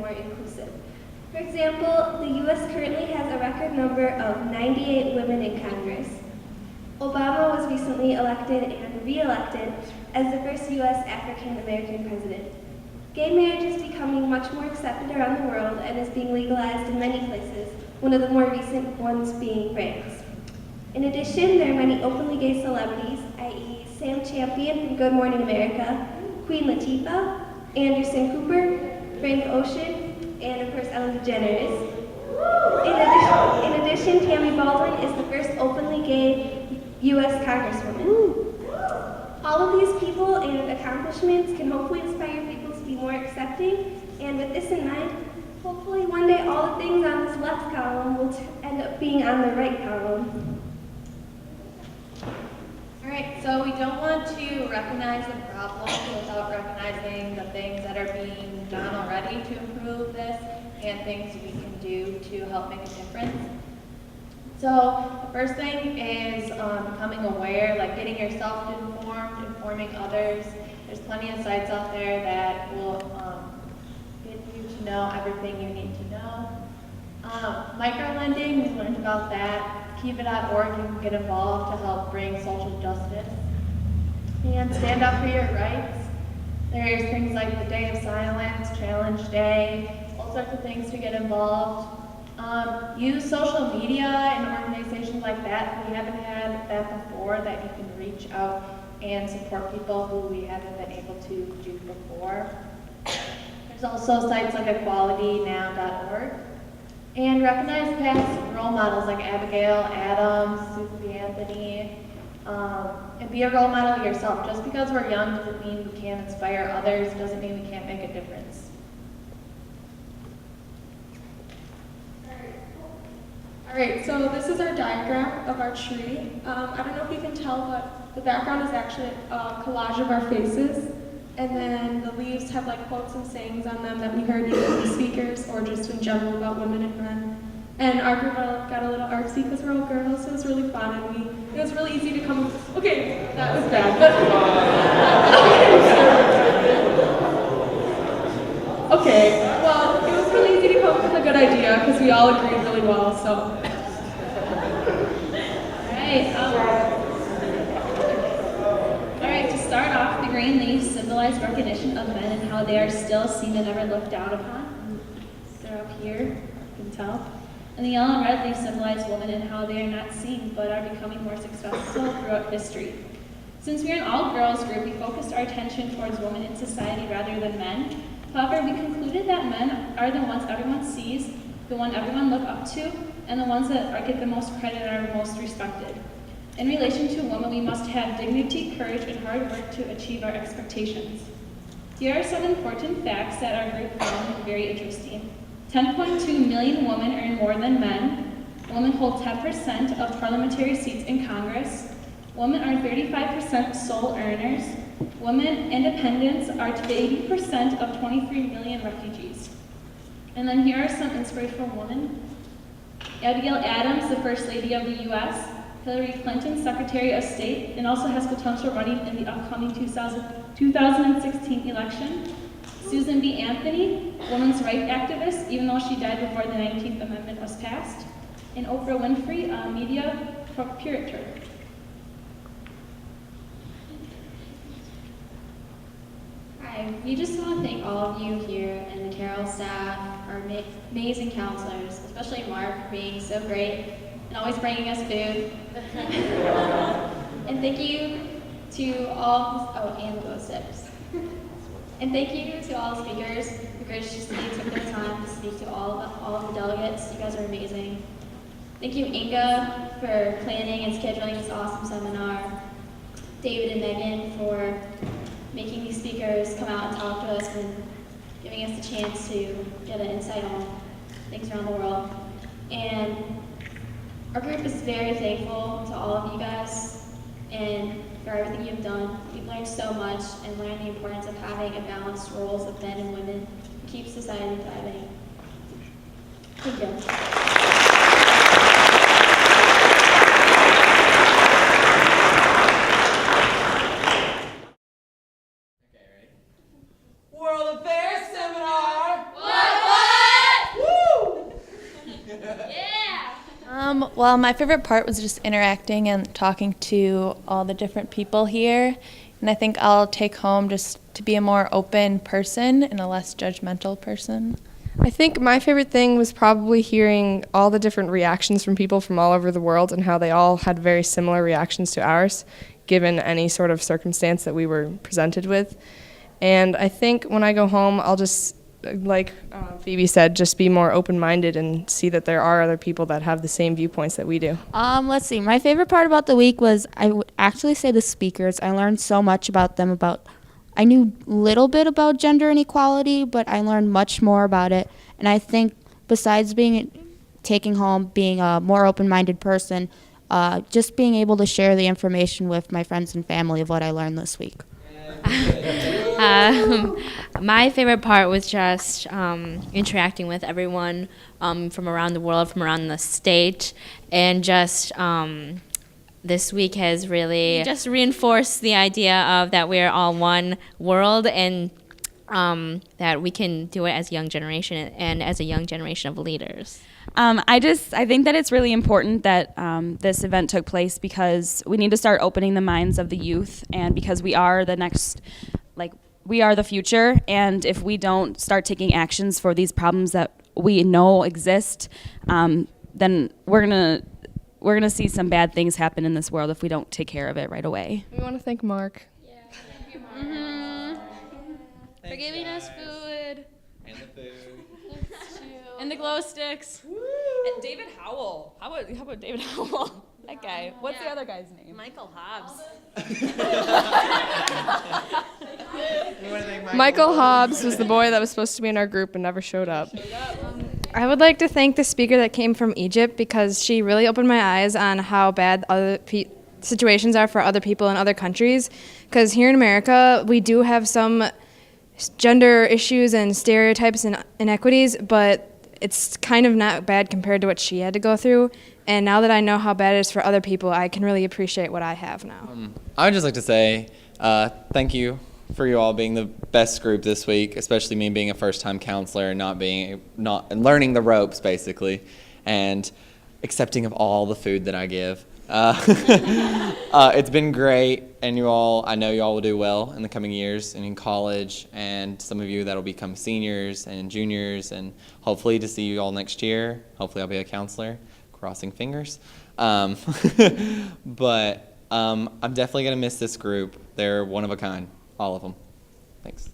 more inclusive. For example, the U.S. currently has a record number of 98 women in Congress. Obama was recently elected and re-elected as the first U.S. African American president. Gay marriage is becoming much more accepted around the world and is being legalized in many places, one of the more recent ones being France. In addition, there are many openly gay celebrities, i.e. Sam Champion from Good Morning America, Queen Latifah, Anderson Cooper, Frank Ocean, and of course Ellen DeGeneres. In addition, Tammy Baldwin is the first openly gay U.S. Congresswoman. All of these people and accomplishments can hopefully inspire people to be more accepting, and with this in mind, hopefully one day all the things on this left column will end up being on the right column. All right, so we don't want to recognize the problem without recognizing the things that are being done already to improve this and things we can do to help make a difference. So the first thing is becoming aware, like getting yourself informed, informing others. There's plenty of sites out there that will get you to know everything you need to know. Microlending, we learned about that. Kiva.org, you can get involved to help bring social justice. And stand up for your rights. There's things like the Day of Silence, Challenge Day, all sorts of things to get involved. Use social media and organizations like that. We haven't had that before, that you can reach out and support people who we haven't been able to do before. There's also sites like equalitynow.org. And recognize past role models like Abigail Adams, Susan B. Anthony, and be a role model yourself. Just because we're young doesn't mean we can't inspire others, doesn't mean we can't make a difference. All right, so this is our diagram of our tree. I don't know if you can tell, but the background is actually a collage of our faces. And then the leaves have like quotes and sayings on them that we heard either from speakers or just in general about women and men. And our group got a little artsy because we're all girls, so it was really fun. And it was really easy to come. Okay, that was bad. Okay, well, it was really easy to come up with a good idea because we all agreed really well. So. All right, to start off, the green leaves symbolize recognition of men and how they are still seen and never looked down upon. They're up here, you can tell. And the yellow and red leaves symbolize women and how they are not seen but are becoming more successful throughout history. Since we are an all-girls group, we focused our attention towards women in society rather than men. However, we concluded that men are the ones everyone sees, the one everyone looks up to, and the ones that get the most credit and are most respected. In relation to women, we must have dignity, courage, and hard work to achieve our expectations. Here are some important facts that our group found very interesting. 10.2 million women earn more than men. Women hold 10% of parliamentary seats in Congress. Women are 35% sole earners. Women independents are 80% of 23 million refugees. And then here are some inspirational women. Abigail Adams, the First Lady of the U.S., Hillary Clinton, Secretary of State, and also has potential running in the upcoming 2016 election. Susan B. Anthony, women's rights activist, even though she died before the 19th Amendment was passed. And Oprah Winfrey, a media procurator. Hi, we just want to thank all of you here and the Carroll staff, our amazing counselors, especially Mark for being so great and always bringing us food. And thank you to all, and the tips. And thank you to all the speakers who graciously took their time to speak to all of the delegates. You guys are amazing. Thank you, Inga, for planning and scheduling this awesome seminar. David and Megan for making these speakers come out and talk to us and giving us the chance to get an insight on things around the world. And our group is very thankful to all of you guys and for everything you've done. We've learned so much and learned the importance of having a balanced roles of men and women to keep society thriving. Thank you. World Affairs Seminar! What Well, my favorite part was just interacting and talking to all the different people here. And I think I'll take home just to be a more open person and a less judgmental person. I think my favorite thing was probably hearing all the different reactions from people from all over the world and how they all had very similar reactions to ours, given any sort of circumstance that we were presented with. And I think when I go home, I'll just, like Phoebe said, just be more open-minded and see that there are other people that have the same viewpoints that we do. Let's see. My favorite part about the week was I would actually say the speakers. I learned so much about them. I knew a little bit about gender inequality, but I learned much more about it. And I think besides taking home, being a more open-minded person, just being able to share the information with my friends and family of what I learned this week. My favorite part was just interacting with everyone from around the world, from around the state, and just this week has really just reinforced the idea of that we're all one world and that we can do it as a young generation and as a young generation of leaders. I think that it's really important that this event took place because we need to start opening the minds of the youth, and because we are the next, we are the future, and if we don't start taking actions for these problems that we know exist, then we're gonna see some bad things happen in this world if we don't take care of it right away. We want to thank Mark. Thank you, Mark. For giving us food. And the food. And the glow sticks. And David Howell. How about David Howell? That guy. What's the other guy's name? Michael Hobbs. Michael Hobbs was the boy that was supposed to be in our group and never showed up. I would like to thank the speaker that came from Egypt because she really opened my eyes on how bad other situations are for other people in other countries. Because here in America, we do have some gender issues and stereotypes and inequities, but it's kind of not bad compared to what she had to go through. And now that I know how bad it is for other people, I can really appreciate what I have now. I would just like to say thank you for you all being the best group this week, especially me being a first-time counselor and and learning the ropes basically, and accepting of all the food that I give. It's been great, and I know you all will do well in the coming years and in college, and some of you that'll become seniors and juniors, and hopefully to see you all next year. Hopefully I'll be a counselor, crossing fingers. But I'm definitely gonna miss this group. They're one of a kind, all of them. Thanks.